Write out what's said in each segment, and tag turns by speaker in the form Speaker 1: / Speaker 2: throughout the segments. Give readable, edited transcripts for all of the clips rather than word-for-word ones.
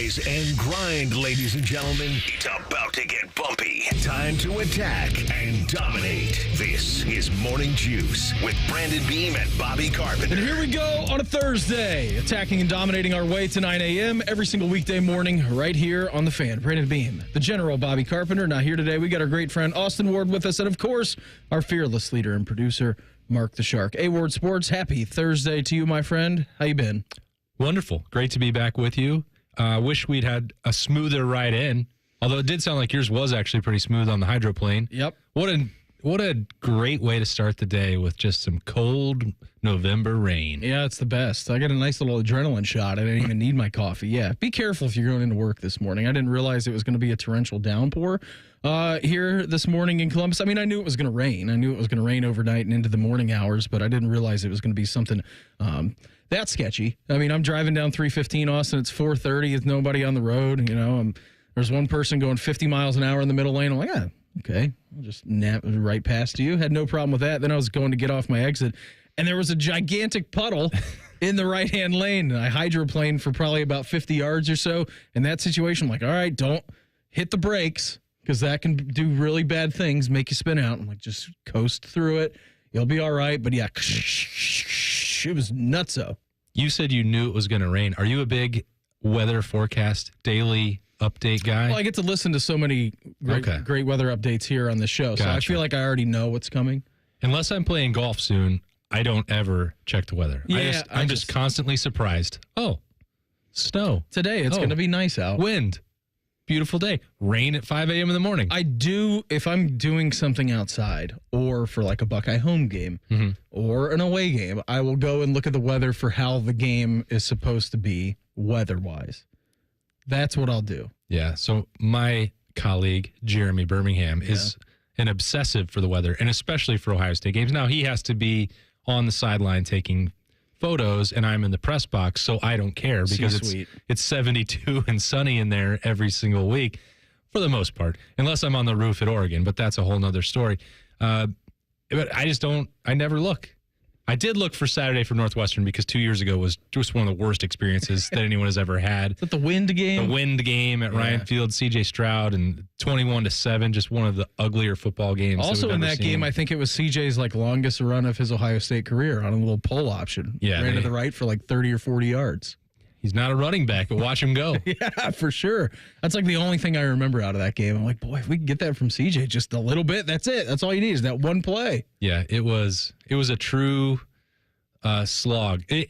Speaker 1: Rise and grind, ladies and gentlemen. It's about to get bumpy. Time to attack and dominate. This is Morning Juice with Brandon Beam and Bobby Carpenter.
Speaker 2: And here we go on a Thursday, attacking and dominating our way to 9 a.m. every single weekday morning right here on The Fan. Brandon Beam, the General Bobby Carpenter. Now here today, we got our great friend Austin Ward with us, and of course, our fearless leader and producer, Mark the Shark. A-Ward Sports, happy Thursday to you, my friend. How you been?
Speaker 3: Wonderful. Great to be back with you. Wish we'd had a smoother ride in, although it did sound like yours was actually pretty smooth on the hydroplane.
Speaker 2: Yep.
Speaker 3: What a great way to start the day with just some cold November rain.
Speaker 2: Yeah, it's the best. I got a nice little adrenaline shot. I didn't even need my coffee. Yeah, be careful if you're going into work this morning. I didn't realize it was going to be a torrential downpour here this morning in Columbus. I mean, I knew it was going to rain. I knew it was going to rain overnight and into the morning hours, but I didn't realize it was going to be something that sketchy. I mean, I'm driving down 315 Austin. It's 4:30. There's nobody on the road. You know, there's one person going 50 miles an hour in the middle lane. I'm like, okay, I'll just nap right past you. Had no problem with that. Then I was going to get off my exit, and there was a gigantic puddle in the right-hand lane. I hydroplaned for probably about 50 yards or so. In that situation, I'm like, all right, don't hit the brakes because that can do really bad things, make you spin out. I'm like, just coast through it. You'll be all right. But, yeah, it was nutso.
Speaker 3: You said you knew it was going to rain. Are you a big weather forecast daily update guy?
Speaker 2: Well, I get to listen to so many great weather updates here on the show, so I feel like I already know what's coming.
Speaker 3: Unless I'm playing golf soon, I don't ever check the weather.
Speaker 2: Yeah,
Speaker 3: I'm just constantly surprised. Oh, snow.
Speaker 2: Today it's going to be nice out.
Speaker 3: Wind. Beautiful day. Rain at 5 a.m. in the morning.
Speaker 2: I do, if I'm doing something outside or for like a Buckeye home game or an away game, I will go and look at the weather for how the game is supposed to be weather-wise. That's what I'll do.
Speaker 3: Yeah. So my colleague, Jeremy Birmingham, is an obsessive for the weather, and especially for Ohio State games. Now, he has to be on the sideline taking photos, and I'm in the press box, so I don't care because it's 72 and sunny in there every single week for the most part, unless I'm on the roof at Oregon, but that's a whole nother story. But I never look. I did look for Saturday for Northwestern because 2 years ago was just one of the worst experiences that anyone has ever had.
Speaker 2: Is that the wind game?
Speaker 3: The wind game at Ryan Field, C.J. Stroud, and 21-7, just one of the uglier football games.
Speaker 2: Also in that game, I think it was C.J.'s longest run of his Ohio State career on a little pull option.
Speaker 3: Yeah,
Speaker 2: ran to the right for 30 or 40 yards.
Speaker 3: He's not a running back, but watch him go.
Speaker 2: Yeah, for sure. That's the only thing I remember out of that game. I'm like, boy, if we can get that from CJ just a little bit, that's it. That's all you need is that one play.
Speaker 3: Yeah, it was a true slog. I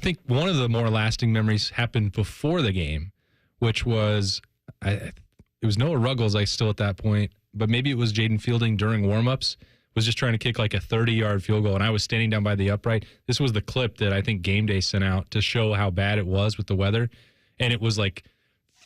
Speaker 3: think one of the more lasting memories happened before the game, which was, it was Noah Ruggles, still at that point, but maybe it was Jaden Fielding during warmups. Was just trying to kick a 30-yard field goal, and I was standing down by the upright. This was the clip that I think Game Day sent out to show how bad it was with the weather, and it was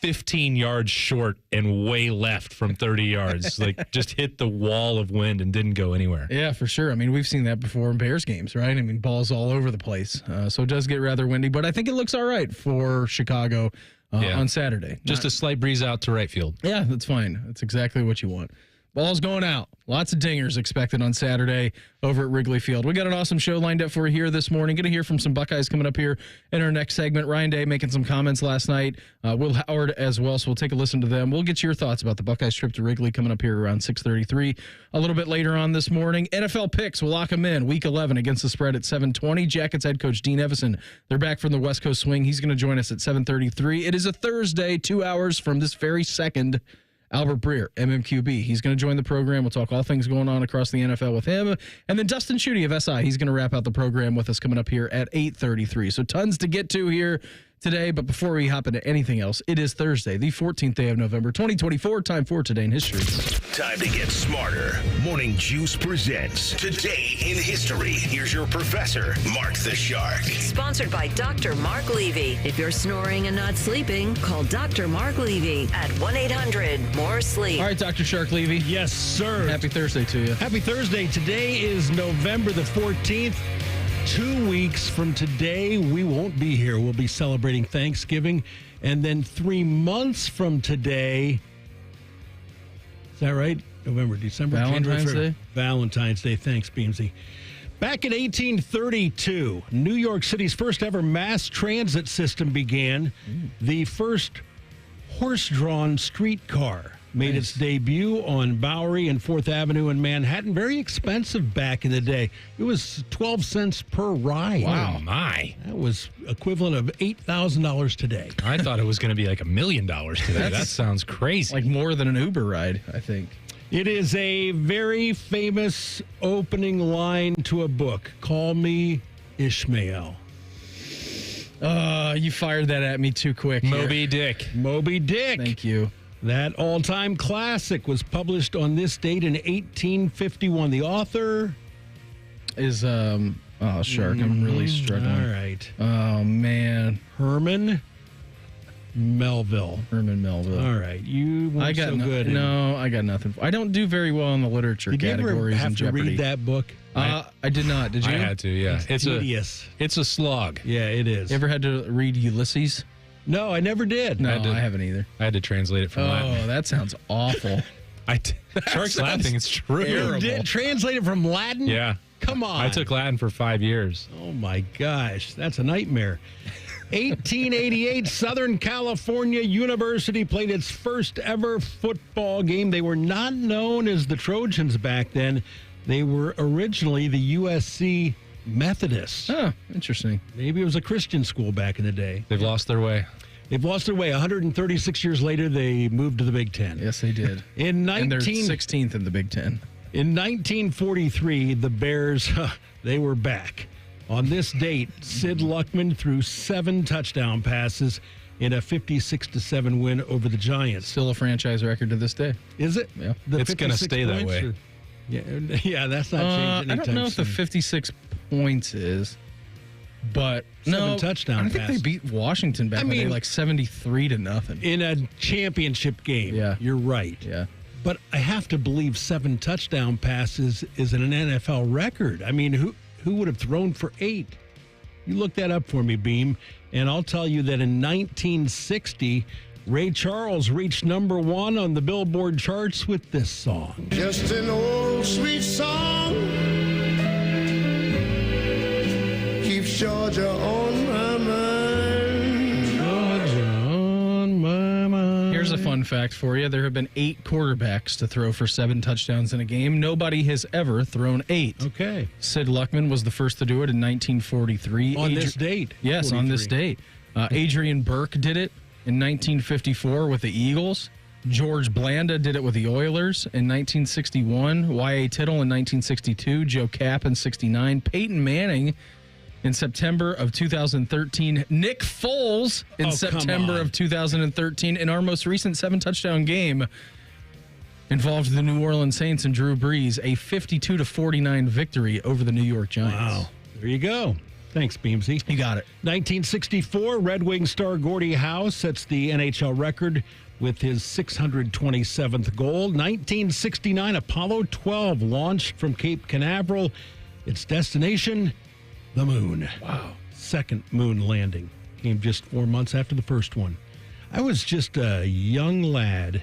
Speaker 3: 15 yards short and way left from 30 yards. Just hit the wall of wind and didn't go anywhere.
Speaker 2: Yeah, for sure. I mean, we've seen that before in Bears games, right? I mean, balls all over the place. So it does get rather windy, but I think it looks all right for Chicago on Saturday.
Speaker 3: Just a slight breeze out to right field.
Speaker 2: Yeah, that's fine. That's exactly what you want. Ball's going out. Lots of dingers expected on Saturday over at Wrigley Field. We got an awesome show lined up for you here this morning. Going to hear from some Buckeyes coming up here in our next segment. Ryan Day making some comments last night. Will Howard as well, so we'll take a listen to them. We'll get your thoughts about the Buckeyes trip to Wrigley coming up here around 6:33. A little bit later on this morning, NFL picks, we'll lock them in. Week 11 against the spread at 7:20. Jackets head coach Dean Evason, they're back from the West Coast swing. He's going to join us at 7:33. It is a Thursday, 2 hours from this very second. Albert Breer, MMQB. He's going to join the program. We'll talk all things going on across the NFL with him. And then Dustin Schutte of SI, he's going to wrap out the program with us coming up here at 8:33. So tons to get to here today. But before we hop into anything else, it is Thursday, the 14th day of November, 2024. Time for Today in History.
Speaker 1: Time to get smarter. Morning Juice presents Today in History. Here's your professor, Mark the Shark.
Speaker 4: Sponsored by Dr. Mark Levy. If you're snoring and not sleeping, call Dr. Mark Levy at 1-800-MORE-SLEEP.
Speaker 2: All right, Dr. Shark Levy.
Speaker 5: Yes, sir.
Speaker 2: Happy Thursday to you.
Speaker 5: Happy Thursday. Today is November the 14th. 2 weeks from today, we won't be here. We'll be celebrating Thanksgiving. And then 3 months from today, is that right? November, December,
Speaker 2: Valentine's
Speaker 5: January,
Speaker 2: Day?
Speaker 5: Valentine's Day. Thanks, Beamsy. Back in 1832, New York City's first ever mass transit system began. The first horse-drawn streetcar made its debut on Bowery and 4th Avenue in Manhattan. Very expensive back in the day. It was 12 cents per ride.
Speaker 3: Wow, my.
Speaker 5: That was equivalent of $8,000 today.
Speaker 3: I thought it was going to be like $1 million today. That sounds crazy.
Speaker 2: Like more than an Uber ride, I think.
Speaker 5: It is a very famous opening line to a book. Call Me Ishmael.
Speaker 2: You fired that at me too quick.
Speaker 3: Moby Dick.
Speaker 5: Moby Dick.
Speaker 2: Thank you.
Speaker 5: That all-time classic was published on this date in 1851. The author
Speaker 2: Is shark. I'm really struggling.
Speaker 5: All right.
Speaker 2: Oh man,
Speaker 5: Herman Melville.
Speaker 2: Herman Melville.
Speaker 5: All right. You weren't
Speaker 2: I got
Speaker 5: so good.
Speaker 2: No, I got nothing. I don't do very well in the literature
Speaker 5: Did you ever
Speaker 2: categories
Speaker 5: have
Speaker 2: in
Speaker 5: to
Speaker 2: Jeopardy.
Speaker 5: read that book?
Speaker 2: I did not. Did you?
Speaker 3: I had to, yeah. It's
Speaker 5: tedious.
Speaker 3: a slog.
Speaker 5: Yeah, it is.
Speaker 2: You ever had to read Ulysses?
Speaker 5: No, I never did.
Speaker 2: No,
Speaker 3: I
Speaker 2: haven't either.
Speaker 3: I had to translate it from Latin.
Speaker 2: Oh, that sounds awful.
Speaker 3: Shark's laughing. It's true.
Speaker 5: You did translate it from Latin?
Speaker 3: Yeah.
Speaker 5: Come on.
Speaker 3: I took Latin for 5 years.
Speaker 5: Oh, my gosh. That's a nightmare. 1888, Southern California University played its first ever football game. They were not known as the Trojans back then. They were originally the USC Methodists.
Speaker 2: Oh, interesting.
Speaker 5: Maybe it was a Christian school back in the day.
Speaker 3: They've lost their way.
Speaker 5: They've lost their way. 136 years later, they moved to the Big Ten.
Speaker 2: Yes, they did.
Speaker 5: In
Speaker 2: And they're 16th in the Big Ten.
Speaker 5: In 1943, the Bears, they were back. On this date, Sid Luckman threw 7 touchdown passes in a 56-7 win over the Giants.
Speaker 2: Still a franchise record to this day.
Speaker 5: Is it?
Speaker 2: Yeah.
Speaker 5: The
Speaker 3: It's gonna
Speaker 5: 56
Speaker 3: stay that
Speaker 5: points,
Speaker 3: way.
Speaker 5: or- Yeah, that's not changing
Speaker 2: I
Speaker 5: anytime
Speaker 2: don't know if the
Speaker 5: soon.
Speaker 2: 56 points is, but
Speaker 5: 7 touchdown
Speaker 2: I think
Speaker 5: passes.
Speaker 2: they beat Washington back in the day like 73-0.
Speaker 5: In a championship game.
Speaker 2: Yeah.
Speaker 5: You're right.
Speaker 2: Yeah.
Speaker 5: But I have to believe 7 touchdown passes is an NFL record. I mean, who would have thrown for 8? You look that up for me, Beam, and I'll tell you that in 1960, Ray Charles reached number 1 on the Billboard charts with this song.
Speaker 6: Just an old sweet song keeps Georgia on my mind.
Speaker 5: Georgia on my mind.
Speaker 2: Here's a fun fact for you. There have been 8 quarterbacks to throw for 7 touchdowns in a game. Nobody has ever thrown 8.
Speaker 5: Okay.
Speaker 2: Sid Luckman was the first to do it in 1943.
Speaker 5: On this date?
Speaker 2: Yes, on this
Speaker 5: 43.
Speaker 2: date. Adrian Burke did it in 1954 with the Eagles. George Blanda did it with the Oilers in 1961. Y.A. Tittle in 1962. Joe Kapp in 69. Peyton Manning in September of 2013. Nick Foles in
Speaker 5: Oh, come
Speaker 2: September
Speaker 5: on.
Speaker 2: of 2013. In our most recent 7-touchdown game involved the New Orleans Saints and Drew Brees, a 52-49 victory over the New York Giants.
Speaker 5: Wow. There you go. Thanks, Beamsy.
Speaker 2: You got it.
Speaker 5: 1964, Red Wing star Gordie Howe sets the NHL record with his 627th goal. 1969, Apollo 12 launched from Cape Canaveral. Its destination, the moon. Wow. Second moon landing. Came just 4 months after the first one. I was just a young lad,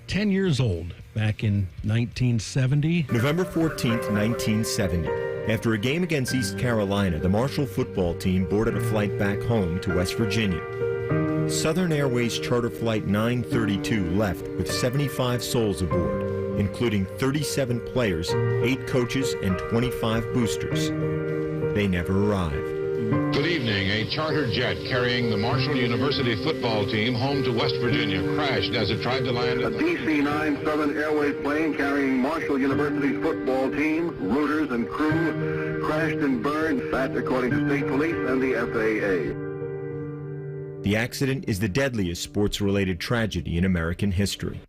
Speaker 5: 10 years old, back in 1970.
Speaker 7: November 14th, 1970. After a game against East Carolina, the Marshall football team boarded a flight back home to West Virginia. Southern Airways Charter Flight 932 left with 75 souls aboard, including 37 players, 8 coaches, and 25 boosters. They never arrived.
Speaker 8: Good evening. A charter jet carrying the Marshall University football team home to West Virginia crashed as it tried to land
Speaker 9: A
Speaker 8: at the
Speaker 9: DC-9 Southern Airways plane carrying Marshall University's football team, routers, and crew crashed and burned. That's according to state police and the FAA.
Speaker 7: The accident is the deadliest sports-related tragedy in American history.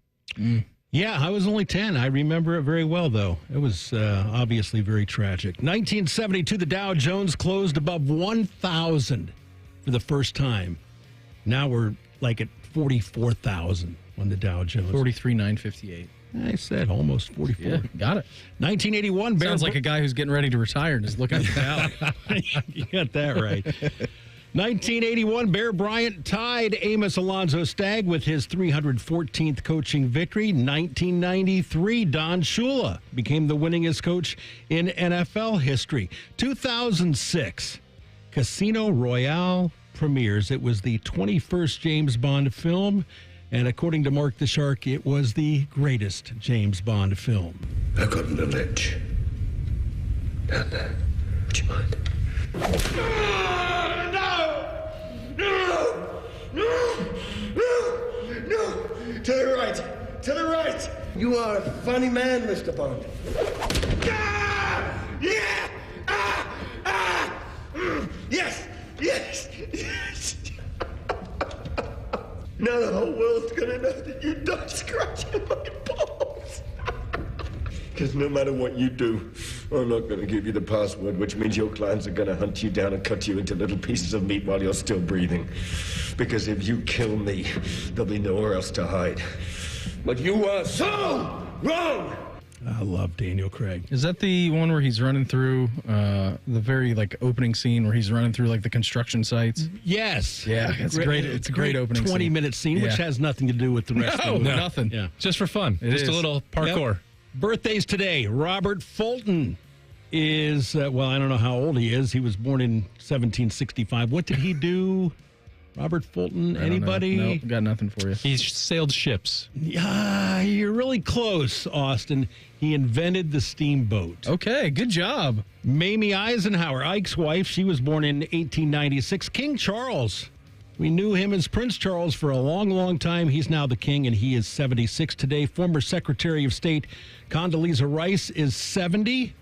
Speaker 5: Yeah, I was only 10. I remember it very well, though. It was obviously very tragic. 1972, the Dow Jones closed above 1,000 for the first time. Now we're like at 44,000 on the Dow Jones.
Speaker 2: 43,958.
Speaker 5: I said almost 44.
Speaker 2: Yeah, got it.
Speaker 5: 1981,
Speaker 2: Sounds like a guy who's getting ready to retire and is looking at the Dow.
Speaker 5: You got that right. 1981, Bear Bryant tied Amos Alonzo Stagg with his 314th coaching victory. 1993, Don Shula became the winningest coach in NFL history. 2006, Casino Royale premieres. It was the 21st James Bond film, and according to Mark the Shark, it was the greatest James Bond film.
Speaker 6: I've got an ledge down there. Would you mind? No! To the right! To the right! You are a funny man, Mr. Bond. Yeah! Yes! Yes! Yes! Now the whole world's gonna know that you died scratching my balls. Because no matter what you do, I'm not going to give you the password, which means your clients are going to hunt you down and cut you into little pieces of meat while you're still breathing. Because if you kill me, there'll be nowhere else to hide. But you are so wrong!
Speaker 5: I love Daniel Craig.
Speaker 2: Is that the one where he's running through the very opening scene where he's running through like the construction sites?
Speaker 5: Yes.
Speaker 2: Yeah, it's great. It's a great opening
Speaker 5: 20-minute scene, which has nothing to do with the rest of the movie.
Speaker 2: No, nothing.
Speaker 5: Yeah.
Speaker 3: Just for fun.
Speaker 2: It
Speaker 3: Just
Speaker 2: is.
Speaker 3: a little parkour.
Speaker 5: Yep. Birthdays today. Robert Fulton is, well, I don't know how old he is. He was born in 1765. What did he do? Robert Fulton, anybody?
Speaker 2: No, got nothing for you.
Speaker 3: He sailed ships.
Speaker 5: Yeah, you're really close, Austin. He invented the steamboat.
Speaker 2: Okay, good job.
Speaker 5: Mamie Eisenhower, Ike's wife, she was born in 1896. King Charles. We knew him as Prince Charles for a long, long time. He's now the king, and he is 76 today. Former Secretary of State Condoleezza Rice is 70.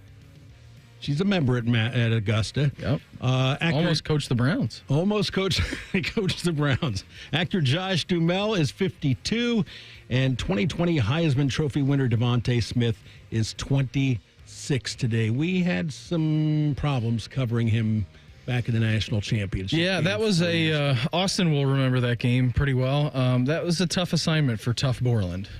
Speaker 5: She's a member at Augusta.
Speaker 2: Yep. Almost coached the Browns.
Speaker 5: Almost coached the Browns. Actor Josh Duhamel is 52, and 2020 Heisman Trophy winner Devontae Smith is 26 today. We had some problems covering him back in the national championship.
Speaker 2: Yeah, that was Austin will remember that game pretty well. That was a tough assignment for Tough Borland.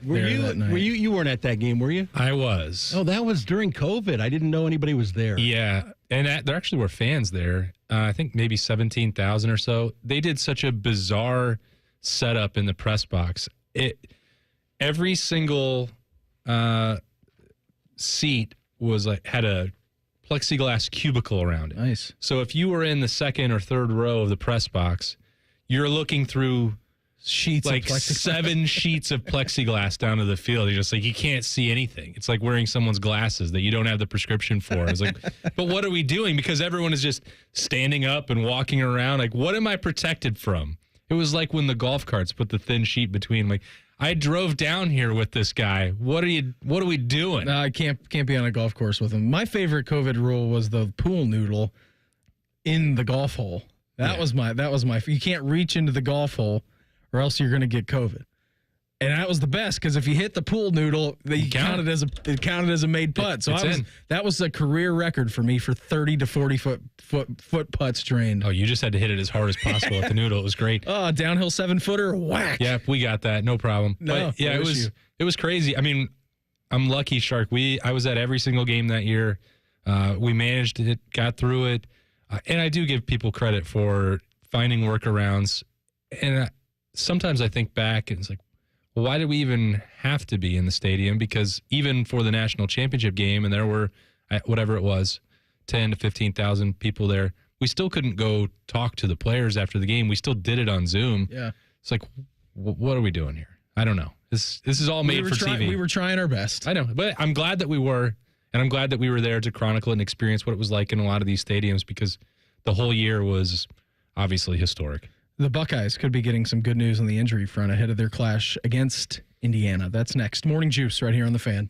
Speaker 5: You weren't at that game, were you?
Speaker 3: I was.
Speaker 5: Oh, that was during COVID. I didn't know anybody was there.
Speaker 3: Yeah, and there actually were fans there. I think maybe 17,000 or so. They did such a bizarre setup in the press box. Every single seat was had a plexiglass cubicle around it.
Speaker 2: Nice.
Speaker 3: So if you were in the second or third row of the press box, you're looking through
Speaker 2: sheets
Speaker 3: like 7 sheets of plexiglass down to the field. You're just like, you can't see anything. It's like wearing someone's glasses that you don't have the prescription for. It's like, but what are we doing? Because everyone is just standing up and walking around. Like, what am I protected from? It was like when the golf carts put the thin sheet between. Like, I drove down here with this guy. What are we doing?
Speaker 2: No, I can't be on a golf course with him. My favorite COVID rule was the pool noodle in the golf hole. That was my. You can't reach into the golf hole, or else you're going to get COVID. And that was the best because if you hit the pool noodle, it counted as a made putt. So that was a career record for me for 30 to 40 foot putts drained.
Speaker 3: Oh, you just had to hit it as hard as possible at the noodle. It was great.
Speaker 2: Oh, downhill 7-footer, whack.
Speaker 3: Yeah, we got that. No problem.
Speaker 2: No,
Speaker 3: but yeah, it was crazy. I mean, I'm lucky, Shark. I was at every single game that year. We managed it, got through it. And I do give people credit for finding workarounds. And sometimes I think back and it's like, well, why did we even have to be in the stadium? Because even for the national championship game, and there were, whatever it was, 10 to 15,000 people there, we still couldn't go talk to the players after the game. We still did it on Zoom.
Speaker 2: Yeah.
Speaker 3: It's like, what are we doing here? I don't know. This is all made for TV.
Speaker 2: We were trying our best.
Speaker 3: I know, but I'm glad that we were, and I'm glad that we were there to chronicle and experience what it was like in a lot of these stadiums because the whole year was obviously historic.
Speaker 2: The Buckeyes could be getting some good news on the injury front ahead of their clash against Indiana. That's next. Morning Juice right here on The Fan.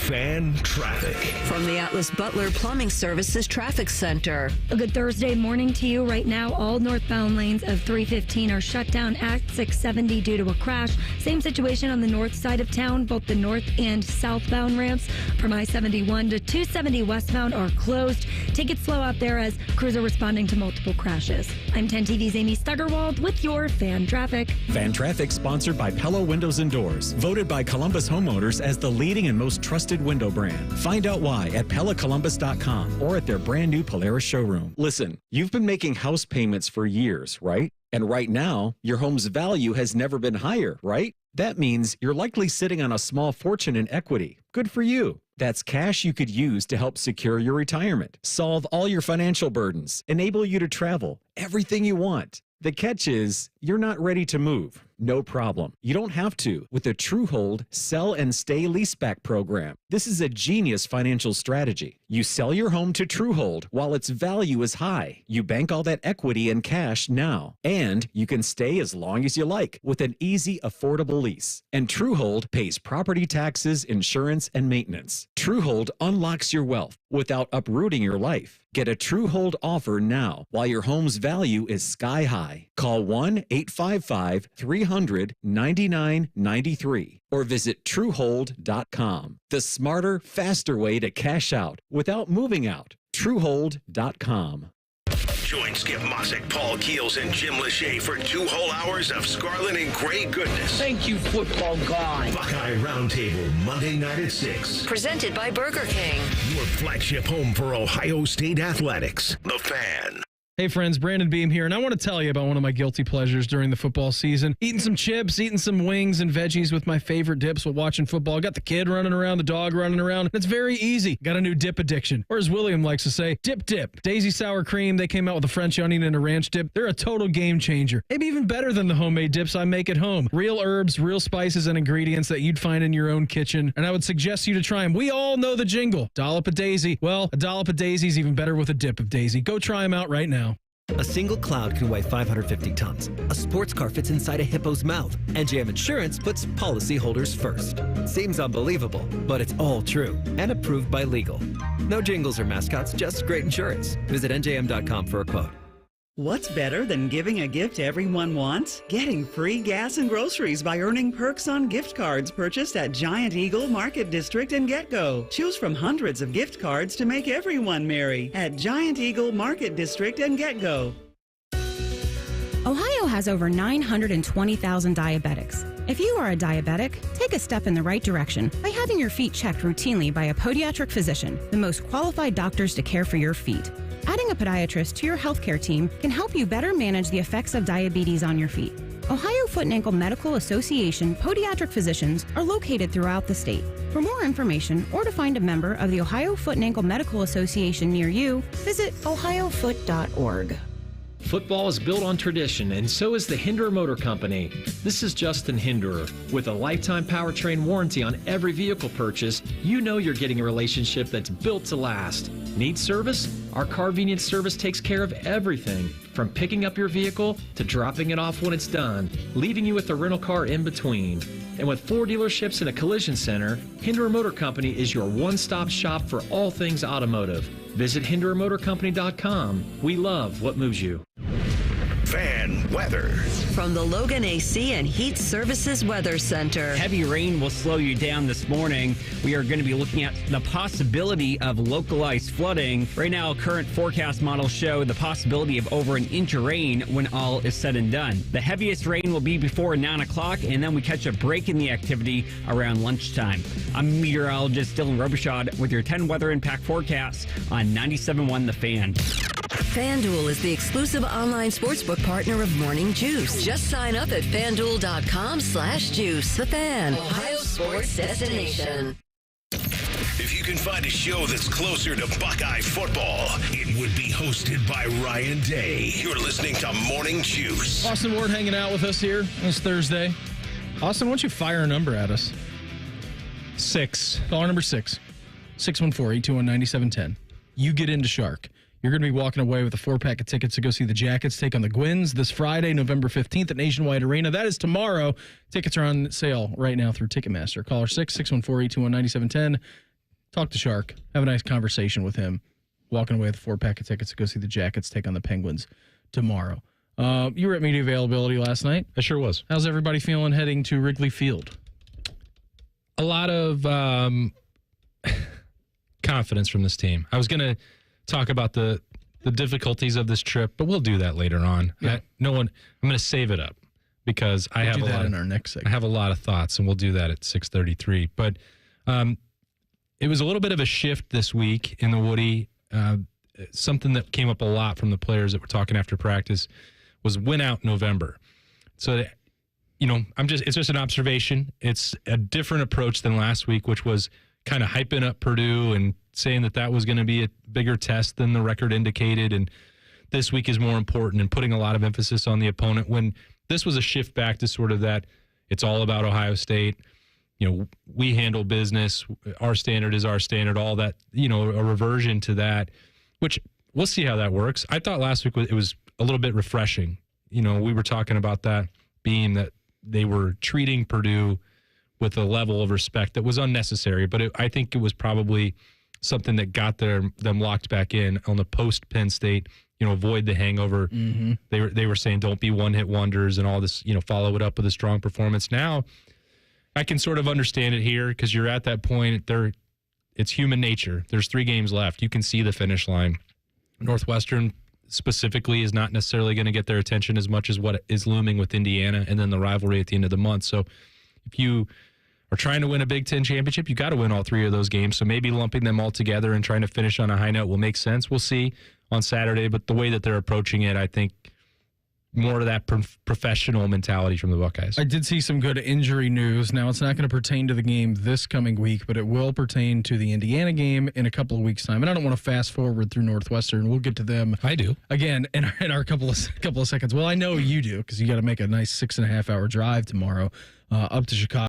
Speaker 1: Fan traffic.
Speaker 4: From the Atlas Butler Plumbing Services Traffic Center.
Speaker 10: A good Thursday morning to you. Right now, all northbound lanes of 315 are shut down at 670 due to a crash. Same situation on the north side of town. Both the north and southbound ramps from I-71 to 270 westbound are closed. Take it slow out there as crews are responding to multiple crashes. I'm 10 TV's Amy Stuggerwald with your Fan Traffic.
Speaker 11: Fan Traffic sponsored by Pella Windows and Doors, voted by Columbus homeowners as the leading and most trusted window brand. Find out why at PellaColumbus.com or at their brand new Polaris showroom. Listen, you've been making house payments for years, right? And right now, your home's value has never been higher, right? That means you're likely sitting on a small fortune in equity. Good for you. That's cash you could use to help secure your retirement, solve all your financial burdens, enable you to travel, everything you want. The catch is, you're not ready to move. No problem. You don't have to with the Truehold Sell and Stay Leaseback program. This is a genius financial strategy. You sell your home to Truehold while its value is high. You bank all that equity in cash now, and you can stay as long as you like with an easy, affordable lease. And Truehold pays property taxes, insurance, and maintenance. Truehold unlocks your wealth without uprooting your life. Get a Truehold offer now while your home's value is sky high. Call 1-855-300-9993 or visit Truehold.com. The smarter, faster way to cash out without moving out. Truehold.com.
Speaker 1: Join Skip Mossick, Paul Keels, and Jim Lachey for 2 whole hours of scarlet and gray goodness.
Speaker 12: Thank you, football guy.
Speaker 1: Buckeye Roundtable, Monday night at 6.
Speaker 4: Presented by Burger King.
Speaker 1: Your flagship home for Ohio State athletics. The Fan.
Speaker 2: Hey friends, Brandon Beam here, and I want to tell you about one of my guilty pleasures during the football season. Eating some chips, eating some wings and veggies with my favorite dips while watching football. Got the kid running around, the dog running around. It's very easy. Got a new dip addiction. Or as William likes to say, dip dip. Daisy sour cream, they came out with a French onion and a ranch dip. They're a total game changer. Maybe even better than the homemade dips I make at home. Real herbs, real spices, and ingredients that you'd find in your own kitchen. And I would suggest you to try them. We all know the jingle. Dollop of Daisy. Well, a dollop of Daisy is even better with a dip of Daisy. Go try them out right now.
Speaker 13: A single cloud can weigh 550 tons. A sports car fits inside a hippo's mouth. NJM Insurance puts policyholders first. Seems unbelievable, but it's all true and approved by legal. No jingles or mascots, just great insurance. Visit NJM.com for a quote.
Speaker 14: What's better than giving a gift everyone wants? Getting free gas and groceries by earning perks on gift cards purchased at Giant Eagle Market District and GetGo. Choose from hundreds of gift cards to make everyone merry at Giant Eagle Market District and GetGo.
Speaker 15: Ohio has over 920,000 diabetics. If you are a diabetic, take a step in the right direction by having your feet checked routinely by a podiatric physician, the most qualified doctors to care for your feet. Adding a podiatrist to your healthcare team can help you better manage the effects of diabetes on your feet. Ohio Foot and Ankle Medical Association podiatric physicians are located throughout the state. For more information or to find a member of the Ohio Foot and Ankle Medical Association near you, visit ohiofoot.org.
Speaker 16: Football is built on tradition, and so is the Hinderer Motor Company. This is Justin Hinderer. With a lifetime powertrain warranty on every vehicle purchase, you know you're getting a relationship that's built to last. Need service? Our Carvenience service takes care of everything, from picking up your vehicle to dropping it off when it's done, leaving you with the rental car in between. And with 4 dealerships and a collision center, Hinderer Motor Company is your one-stop shop for all things automotive. Visit HindererMotorCompany.com. We love what moves you.
Speaker 1: Fan weather.
Speaker 4: From the Logan AC and Heat Services Weather Center.
Speaker 17: Heavy rain will slow you down this morning. We are going to be looking at the possibility of localized flooding. Right now, current forecast models show the possibility of over an inch of rain when all is said and done. The heaviest rain will be before 9 o'clock, and then we catch a break in the activity around lunchtime. I'm meteorologist Dylan Robichaud with your 10 weather impact forecasts on 97.1 The Fan.
Speaker 4: FanDuel is the exclusive online sportsbook partner of Morning Juice. Just sign up at FanDuel.com/juice. The Fan, Ohio sports destination.
Speaker 1: If you can find a show that's closer to Buckeye football, it would be hosted by Ryan Day. You're listening to Morning Juice.
Speaker 2: Austin Ward hanging out with us here this Thursday. Austin, why don't you fire a number at us?
Speaker 3: 6.
Speaker 2: Caller number 6. 614-821-9710. You get into Shark. You're going to be walking away with a 4-pack of tickets to go see the Jackets take on the Gwins this Friday, November 15th at Nationwide Arena. That is tomorrow. Tickets are on sale right now through Ticketmaster. Caller 614-821-9710. Talk to Shark. Have a nice conversation with him. Walking away with a 4-pack of tickets to go see the Jackets take on the Penguins tomorrow. You were at media availability last night.
Speaker 3: I sure was.
Speaker 2: How's everybody feeling heading to Wrigley Field?
Speaker 3: A lot of confidence from this team. I was going to talk about the difficulties of this trip, but we'll do that later on.
Speaker 2: Yeah.
Speaker 3: I'm going to save it up because I have
Speaker 2: do
Speaker 3: a
Speaker 2: that
Speaker 3: lot
Speaker 2: in our next segment.
Speaker 3: I have a lot of thoughts, and we'll do that at 6:33. But it was a little bit of a shift this week in the Woody. Something that came up a lot from the players that were talking after practice was win out November. So, it's just an observation. It's a different approach than last week, which was kind of hyping up Purdue and saying that was going to be a bigger test than the record indicated. And this week is more important and putting a lot of emphasis on the opponent, when this was a shift back to sort of that it's all about Ohio State. We handle business. Our standard is our standard, all that, a reversion to that, which we'll see how that works. I thought last week it was a little bit refreshing. We were talking about that being that they were treating Purdue with a level of respect that was unnecessary, but I think it was probably something that got them locked back in on the post-Penn State, avoid the hangover. Mm-hmm. They were saying don't be one-hit wonders and all this, follow it up with a strong performance. Now, I can sort of understand it here because you're at that point. It's human nature. There's 3 games left. You can see the finish line. Northwestern specifically is not necessarily going to get their attention as much as what is looming with Indiana and then the rivalry at the end of the month. So if you are trying to win a Big Ten championship, you got to win all 3 of those games. So maybe lumping them all together and trying to finish on a high note will make sense. We'll see on Saturday. But the way that they're approaching it, I think more of that professional mentality from the Buckeyes.
Speaker 2: I did see some good injury news. Now, it's not going to pertain to the game this coming week, but it will pertain to the Indiana game in a couple of weeks' time. And I don't want to fast forward through Northwestern. We'll get to them.
Speaker 3: I do.
Speaker 2: Again, in our couple of seconds. Well, I know you do because you got to make a nice 6.5-hour drive tomorrow up to Chicago.